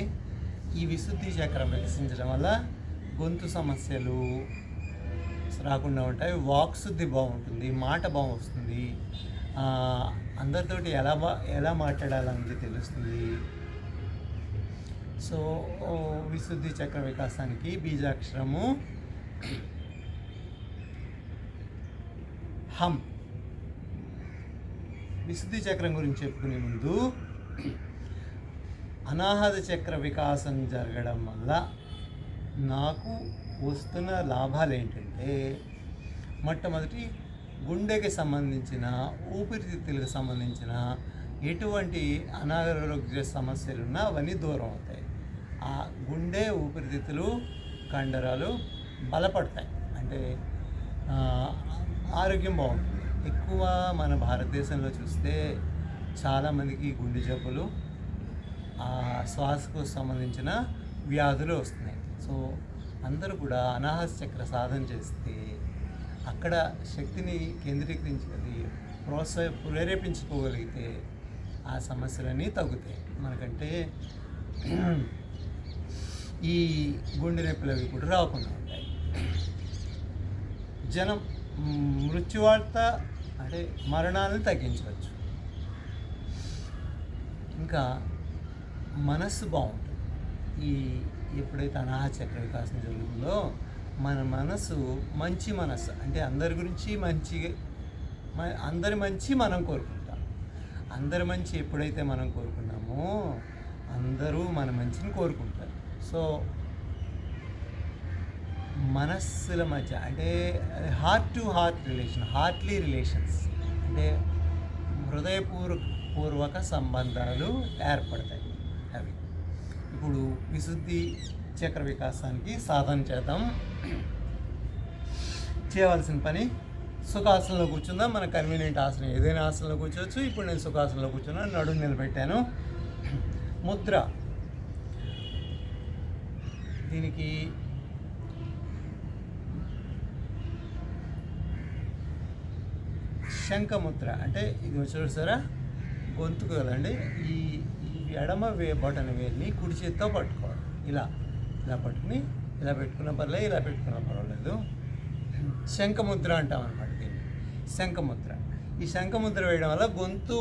ఈ విశుద్ధి చక్రం వికసించడం వల్ల గొంతు సమస్యలు రాకుండా ఉంటాయి, వాక్శుద్ధి బాగుంటుంది, మాట బాగుంటుంది, అందరితోటి ఎలా మాట్లాడాలనేది తెలుస్తుంది. సో విశుద్ధి చక్ర వికాసానికి బీజాక్షరము హం. విశుద్ధి చక్రం గురించి చెప్పుకునే ముందు అనాహత చక్ర వికాసం జరగడం వల్ల నాకు వస్తున్న లాభాలు ఏంటంటే, మొట్టమొదటి గుండెకి సంబంధించిన ఊపిరితిత్తులకు సంబంధించిన ఎటువంటి అనారోగ్య సమస్యలున్నా అవన్నీ దూరం అవుతాయి. ఆ గుండె ఊపిరితిత్తులు కండరాలు బలపడతాయి, అంటే ఆరోగ్యం బాగుంటుంది. ఎక్కువ మన భారతదేశంలో చూస్తే చాలామందికి గుండె జబ్బులు, శ్వాసకు సంబంధించిన వ్యాధులు వస్తున్నాయి. సో అందరూ కూడా అనాహత చక్ర సాధన చేస్తే అక్కడ శక్తిని కేంద్రీకరించి ప్రేరేపించుకోగలిగితే ఆ సమస్యలన్నీ తగ్గుతాయి. మనకంటే ఈ గుండె నొప్పులు అవి కూడా రాకుండా ఉంటాయి. జనం మృత్యువార్త అంటే మరణాలను తగ్గించవచ్చు. ఇంకా మనస్సు బాగుంటుంది. ఎప్పుడైతే అనాహత చక్ర వికాసం జరుగుతుందో మన మనసు మంచి మనసు, అంటే అందరి గురించి అందరి మంచి మనం కోరుకుంటాం. అందరి మంచి ఎప్పుడైతే మనం కోరుకున్నామో అందరూ మన మంచిని కోరుకుంటారు. సో మనస్సుల మధ్య అంటే heart to heart relation, heartly relations, అంటే హృదయపూర్వక సంబంధాలు ఏర్పడతాయి. అవి ఇప్పుడు విశుద్ధి చక్ర వికాసానికి సాధన చేద్దాం. చేయవలసిన పని సుఖాసనంలో కూర్చుందాం. మన కన్వీనియంట్ ఆసనం ఏదైనా ఆసనంలో కూర్చోవచ్చు. ఇప్పుడు నేను సుఖాసనంలో కూర్చున్నాను, నడుము నిలబెట్టాను. ముద్ర, దీనికి శంఖముద్ర, అంటే ఇది చూసారా గొంతుకు కదండి. ఈ ఎడమ బటన్ వేలిని కుడి చేత్తో పట్టుకోవాలి. ఇలా పట్టుకుని ఇలా పెట్టుకున్న పర్లేదు, ఇలా పెట్టుకున్న పర్వాలేదు. శంఖముద్ర అంటాం అన్నమాట దీన్ని, శంఖముద్ర. ఈ శంఖముద్ర వేయడం వల్ల గొంతు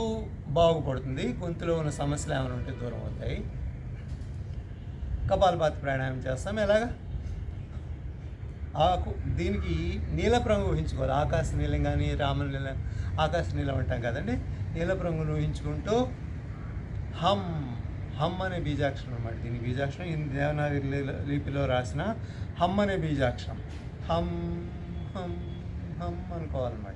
బాగుపడుతుంది, గొంతులో ఉన్న సమస్యలు ఏమైనా ఉంటే దూరం అవుతాయి. కపాలభాతి ప్రాణాయామం చేస్తాం. ఎలాగా దీనికి నీలపు రంగు ఊహించుకోవాలి. ఆకాశ నీలం కానీ రాముల నీలం, ఆకాశ నీలం అంటాం కదండి. నీలపు రంగును ఊహించుకుంటూ హమ్ అనే బీజాక్షరం అన్నమాట. దీని బీజాక్షరం ఈ దేవనాగరి లిపిలో రాసిన హమ్ అనే బీజాక్షరం. హమ్ హమ్ హమ్ అనుకోవాలన్నమాట.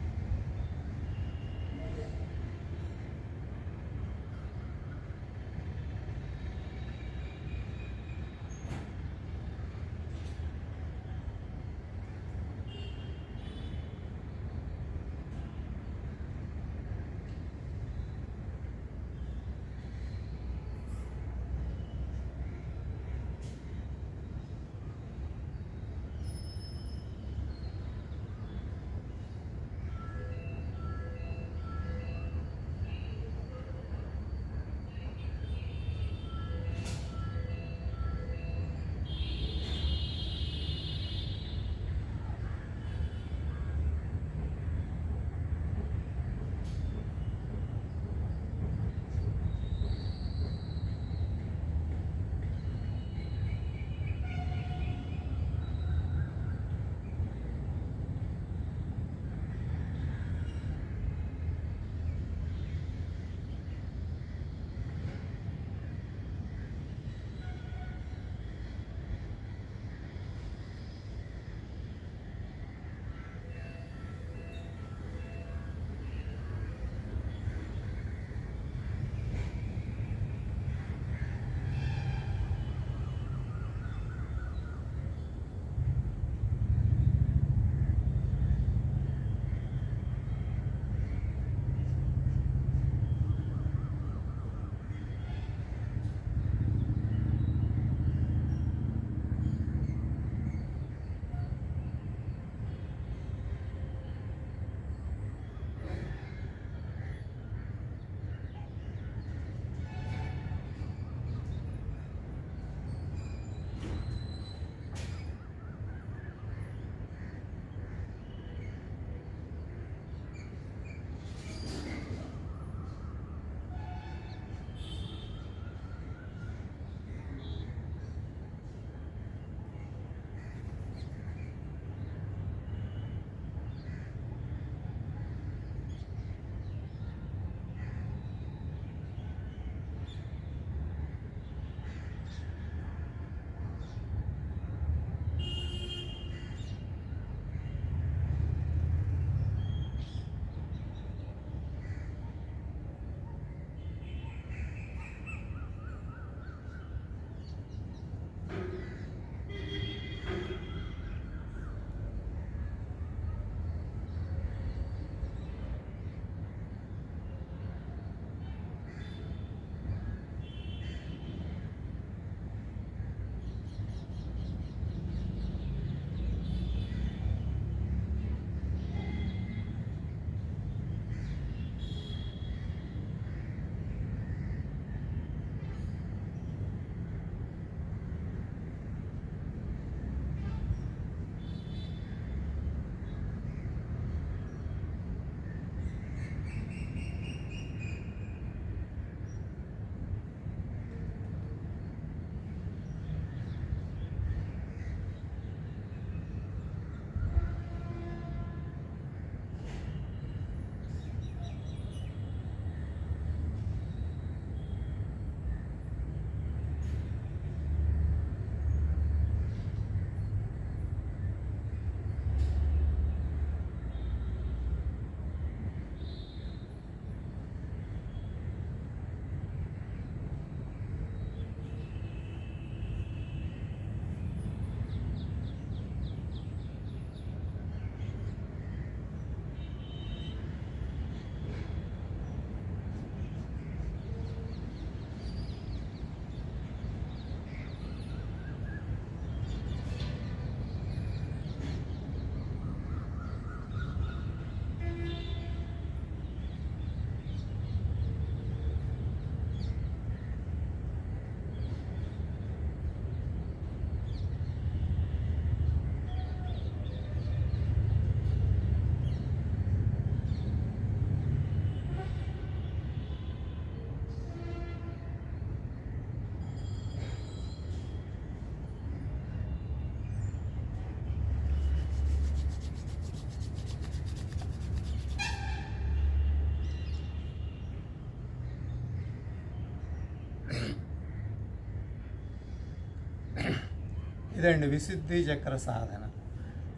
ఇదండి విశుద్ధి చక్ర సాధన.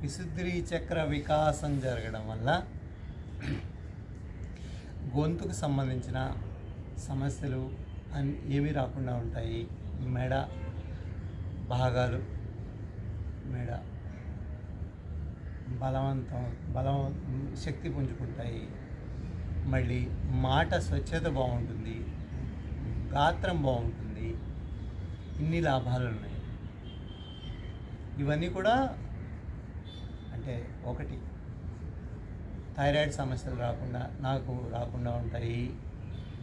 విశుద్ధి చక్ర వికాసం జరగడం వల్ల గొంతుకు సంబంధించిన సమస్యలు ఏమీ రాకుండా ఉంటాయి. మెడ భాగాలు, మెడ బలం శక్తి పుంజుకుంటాయి. మళ్ళీ మాట స్వచ్ఛత బాగుంటుంది, గాత్రం బాగుంటుంది. ఇన్ని లాభాలు ఉన్నాయి. ఇవన్నీ కూడా అంటే ఒకటి, థైరాయిడ్ సమస్యలు రాకుండా ఉంటాయి.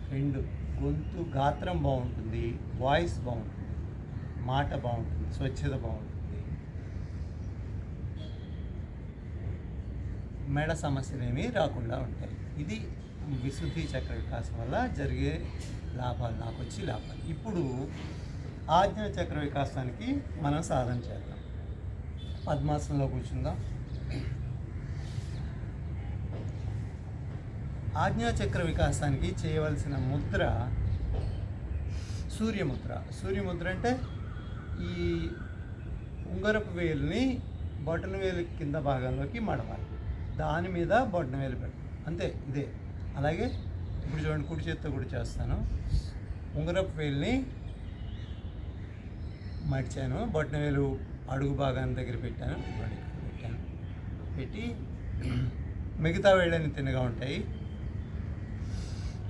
2, గొంతు గాత్రం బాగుంటుంది, వాయిస్ బాగుంటుంది, మాట బాగుంటుంది, స్వచ్ఛత బాగుంటుంది. మెడ సమస్యలు ఏమీ రాకుండా ఉంటాయి. ఇది విశుద్ధి చక్ర వికాసం వల్ల జరిగే లాభాలు, నాకు వచ్చి లాభాలు. ఇప్పుడు ఆజ్ఞా చక్ర వికాసానికి మనం సాధన చేద్దాం. పద్మాసనంలో కూర్చుందాం. ఆజ్ఞాచక్ర వికాసానికి చేయవలసిన ముద్ర సూర్యముద్ర. సూర్యముద్ర అంటే ఈ ఉంగరపు వేలుని బొటన వేలు కింద భాగంలోకి మడవాలి, దాని మీద బొటన వేలు పెట్టాలి, అంతే. ఇదే. అలాగే ఇప్పుడు చూడండి, కుడి చేత్తో కూడా చేస్తాను. ఉంగరపు వేలుని మడిచాను, బొటన వేలు అడుగు భాగాన్ని దగ్గర పెట్టాను, పెట్టి మిగతా వేళ్ళని తిన్నగా ఉంటాయి.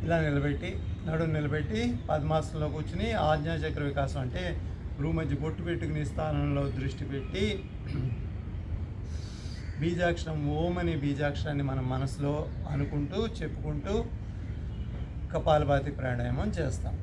ఇలా నిలబెట్టి, నడుము నిలబెట్టి పద్మాసనంలో కూర్చుని ఆజ్ఞాచక్ర వికాసం అంటే మధ్య బొట్టు పెట్టుకుని స్థానంలో దృష్టి పెట్టి బీజాక్షరం ఓం అనే బీజాక్షరాన్ని మనం మనసులో అనుకుంటూ చెప్పుకుంటూ కపాలభాతి ప్రాణాయామం చేస్తాం.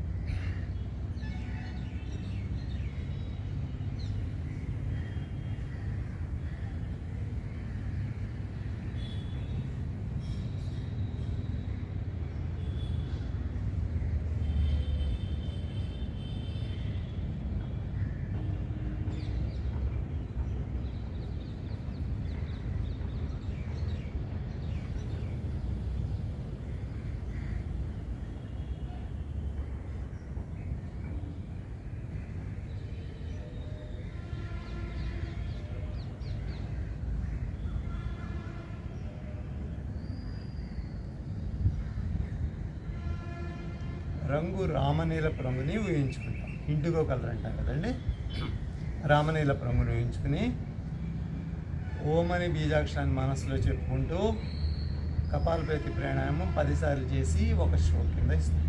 రంగు రామనీలపు రంగుని ఊహించుకుంటాం. ఇండిగో కలర్ అంటాం కదండి. రామనీలపు రంగుని ఊహించుకుని ఓం అనే బీజాక్షరాన్ని మనసులో చెప్పుకుంటూ కపాలభాతి ప్రాణాయామం 10 సార్లు చేసి ఒక స్ట్రోక్ కింద ఇస్తాం.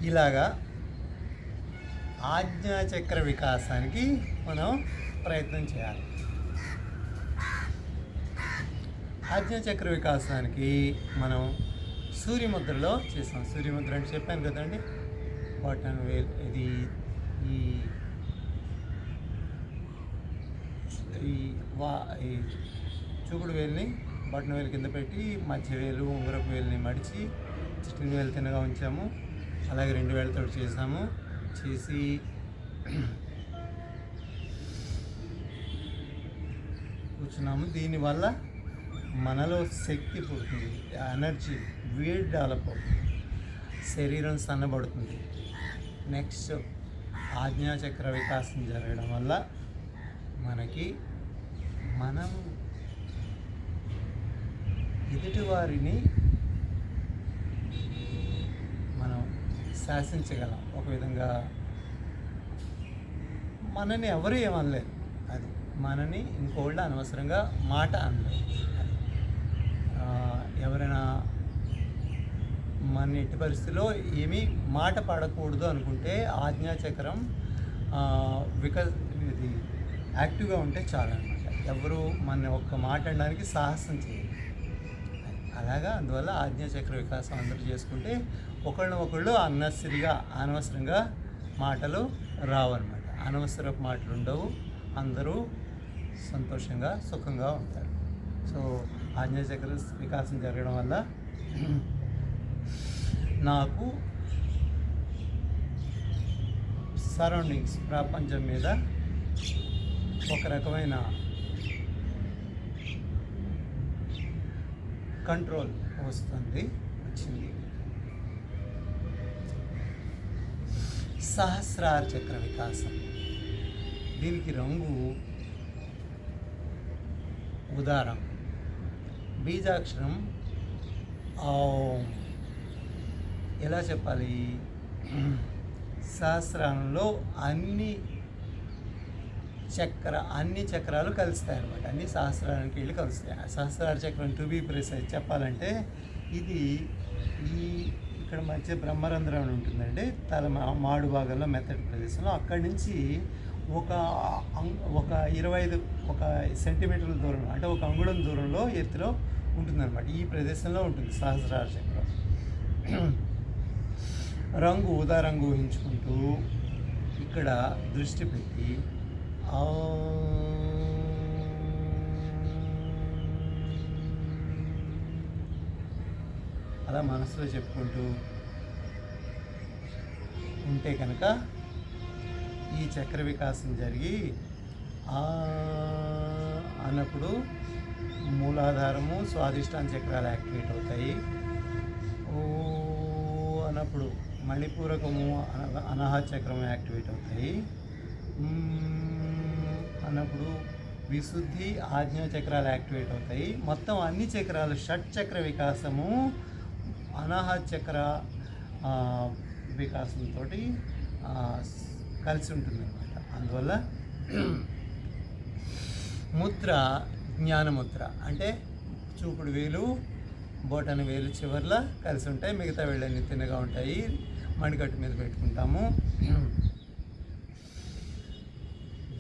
ఇలాగా ఆజ్ఞాచక్ర వికాసానికి మనం ప్రయత్నం చేయాలి. ఆజ్ఞాచక్ర వికాసానికి మనం సూర్యముద్రలో చేసాం. సూర్యముద్ర అంటే చెప్పాను కదండి, బటన్ వేల్ ఇది ఈ ఈ వా ఈ చూపుడు వేలుని బటన్ వేలు కింద పెట్టి మధ్య వేలు ఉంగరపు వేలుని మడిచి చిటికిన వేలు తిన్నగా ఉంచాము. అలాగే 2 వేలతో చేసాము. చేసి కూర్చున్నాము. దీనివల్ల మనలో శక్తి పుడుతుంది, ఎనర్జీ, వేడి డెవలప్ అవుతుంది, శరీరం సన్నబడుతుంది. నెక్స్ట్ ఆజ్ఞాచక్ర వికాసం జరగడం వల్ల మనం ఎదుటివారిని మనం శాసించగలం. ఒక విధంగా మనని ఎవరు ఏమనలేదు, అది మనని ఇంకోళ్ళు అనవసరంగా మాట అనలేదు. ఎవరైనా మన ఎట్టి పరిస్థితిలో ఏమీ మాట పడకూడదు అనుకుంటే ఆజ్ఞాచక్రం ఇది యాక్టివ్గా ఉంటే చాలు అనమాట. ఎవరు మన ఒక్క మాట అనడానికి సాహసం చేయాలి. అలాగా అందువల్ల ఆజ్ఞాచక్ర వికాసం అందరూ చేసుకుంటే ఒకళ్ళు అన్నెసరిగా అనవసరంగా మాటలు రావన్నమాట. అనవసరపు మాటలు ఉండవు, అందరూ సంతోషంగా సుఖంగా ఉంటారు. సో ఆజ్ఞాచక్ర వికాసం జరగడం వల్ల నాకు సరౌండింగ్స్, ప్రపంచం మీద ఒక రకమైన కంట్రోల్ వచ్చింది. సహస్రార చక్ర వికాసం, దీనికి రంగు ఉదారం, బీజాక్షరం ఓం. ఎలా చెప్పాలి? సహస్రారంలో అన్ని చక్రాలు కలుస్తాయి అన్నమాట. అన్ని సహస్రానికి వెళ్ళి కలుస్తాయి. సహస్రార చక్రం టు బీ ప్రిసైజ్ చెప్పాలంటే ఇది ఇక్కడ మధ్య బ్రహ్మరంధ్రం అని ఉంటుందండి, తల మాడు భాగంలో మెత్తటి ప్రదేశంలో. అక్కడి నుంచి ఒక 25 సెంటీమీటర్ల దూరం, అంటే 1 అంగుళం దూరంలో ఎత్తులో ఉంటుందన్నమాట. ఈ ప్రదేశంలో ఉంటుంది సహస్రార చక్రం. రంగు ఊదా రంగు ఊహించుకుంటూ ఇక్కడ దృష్టి పెట్టి అలా మనసులో చెప్పుకుంటూ ఉంటే కనుక ఈ చక్ర వికాసం జరిగి అన్నప్పుడు మూలాధారము, స్వాదిష్టాన చక్రాలు యాక్టివేట్ అవుతాయి. ఓ అన్నప్పుడు మణిపూరకము, అనాహత చక్రం యాక్టివేట్ అవుతాయి. అన్నప్పుడు విశుద్ధి, ఆజ్ఞా చక్రాలు యాక్టివేట్ అవుతాయి. మొత్తం అన్ని చక్రాలు, షట్ చక్ర వికాసము అనాహత చక్ర వికాసంతో కలిసి ఉంటుంది అన్నమాట. అందువల్ల ముద్ర జ్ఞానముద్ర అంటే చూపుడు వేలు, బొటన వేలు చివర్ల కలిసి ఉంటాయి, మిగతా వేళ్ళన్నీ తిన్నగా ఉంటాయి. మణికట్టు మీద పెట్టుకుంటాము.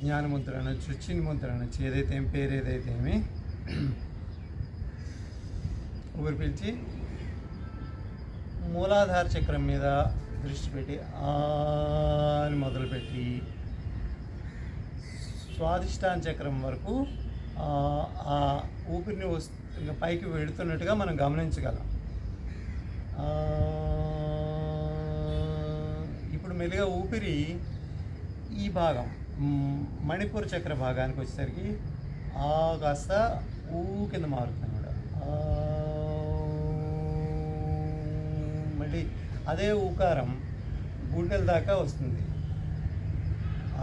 జ్ఞానముద్ర అనొచ్చు, చిన్న ముద్ర అనొచ్చు, ఏదైతే పేరు ఏదైతే ఏమి. ఊపిరి పీల్చి మూలాధార చక్రం మీద దృష్టి పెట్టి అని మొదలుపెట్టి స్వాదిష్టాన చక్రం వరకు ఆ ఊపిరిని ఇంకా పైకి వెళుతున్నట్టుగా మనం గమనించగలం. ఇప్పుడు మెల్లిగా ఊపిరి ఈ భాగం మణిపూర చక్ర భాగానికి వచ్చేసరికి కాస్త కింద మారుతుంది అన్నమాట. మళ్ళీ అదే ఉకారం గుండెల దాకా వస్తుంది,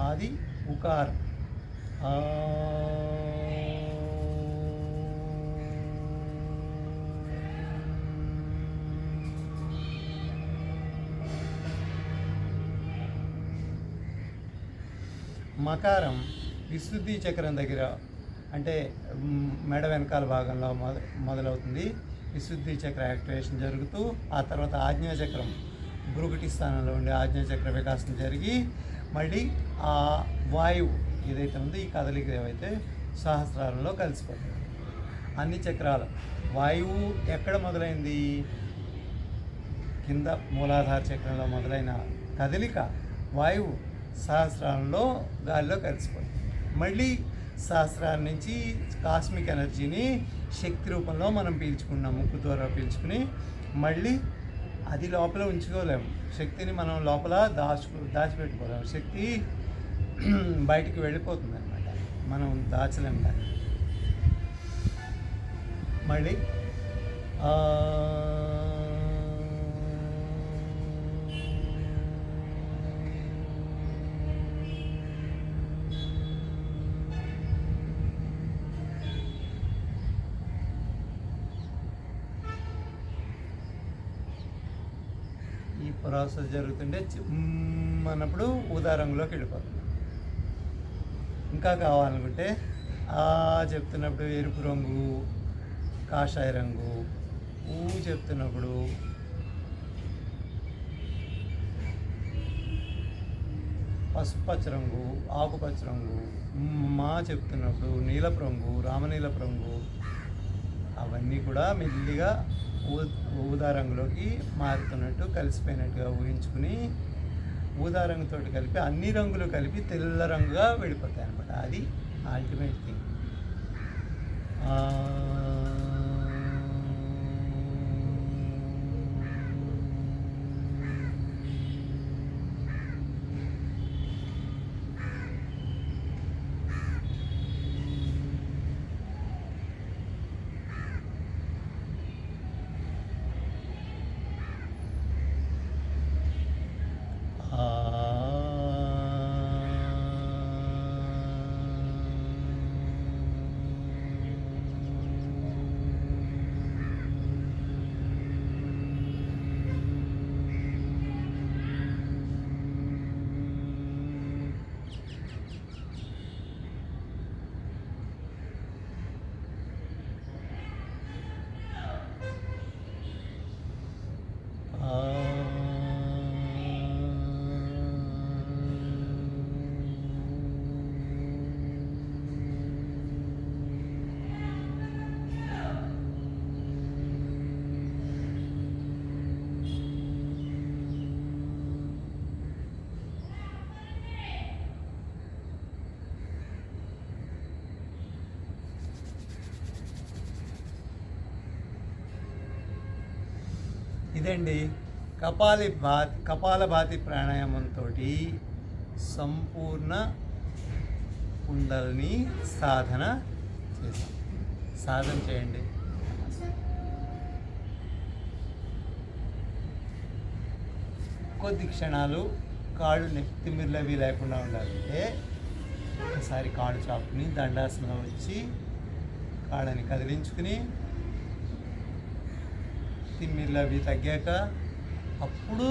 అది ఉకారం. మకారం విశుద్ధి చక్రం దగ్గర, అంటే మెడ వెనకాల భాగంలో మొదలవుతుంది. విశుద్ధి చక్ర యాక్టివేషన్ జరుగుతూ ఆ తర్వాత ఆజ్ఞా చక్రం భృగుటి స్థానంలో ఉండే ఆజ్ఞాచక్ర వికాసం జరిగి మళ్ళీ ఆ వాయువు ఏదైతే ఉందో ఈ కదలిక ఏవైతే సహస్రారంలో కలిసిపోతుంది. అన్ని చక్రాలు వాయువు ఎక్కడ మొదలైంది? కింద మూలాధార చక్రంలో మొదలైన కదలిక వాయువు సహస్రారంలో గాలిలో కలిసిపోతుంది. మళ్ళీ సహస్రాల నుంచి కాస్మిక్ ఎనర్జీని శక్తి రూపంలో మనం పీల్చుకున్నాం, ముక్కు ద్వారా పీల్చుకుని మళ్ళీ అది లోపల ఉంచుకోలేము. శక్తిని మనం లోపల దాచిపెట్టుకోలేము. శక్తి బయటికి వెళ్ళిపోతుంది అన్నమాట, మనం దాచలేము దాన్ని. మళ్ళీ ఈ ప్రాసెస్ జరుగుతుంటే అన్నప్పుడు ఊదా రంగులోకి వెళ్ళిపోతుంది. ఇంకా కావాలనుకుంటే చెప్తున్నప్పుడు ఎరుపు రంగు, కాషాయ రంగు, చెప్తున్నప్పుడు పసుపచ్చ రంగు, ఆకుపచ్చ రంగు, చెప్తున్నప్పుడు నీలపు రంగు, రామనీలపు రంగు, అవన్నీ కూడా మెల్లిగా ఊదా రంగులోకి మారుతున్నట్టు కలిసిపోయినట్టుగా ఊహించుకుని ఊదా రంగుతో కలిపి అన్ని రంగులు కలిపి తెల్ల రంగుగా వెళ్ళిపోతాయి అన్నమాట. అది అల్టిమేట్ థింగ్. ఇదండి కపాలభాతి ప్రాణాయామంతో సంపూర్ణ కుండలిని సాధన చేసాం. సాధన చేయండి. కొద్ది క్షణాలు కాళ్ళు నెత్తిమిర్లవి లేకుండా ఉండాలంటే ఒకసారి కాళ్ళు చాపుకుని దండాసనం వచ్చి కాళ్ళని కదిలించుకుని తిమ్మిర్లు అవి తగ్గాక అప్పుడు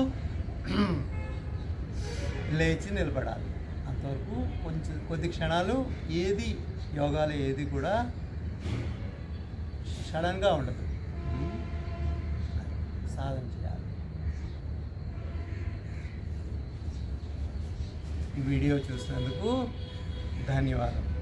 లేచి నిలబడాలి. అంతవరకు కొద్ది క్షణాలు ఏది యోగాలో ఏది కూడా సడన్గా ఉండదు, సాధన చేయాలి. ఈ వీడియో చూసినందుకు ధన్యవాదాలు.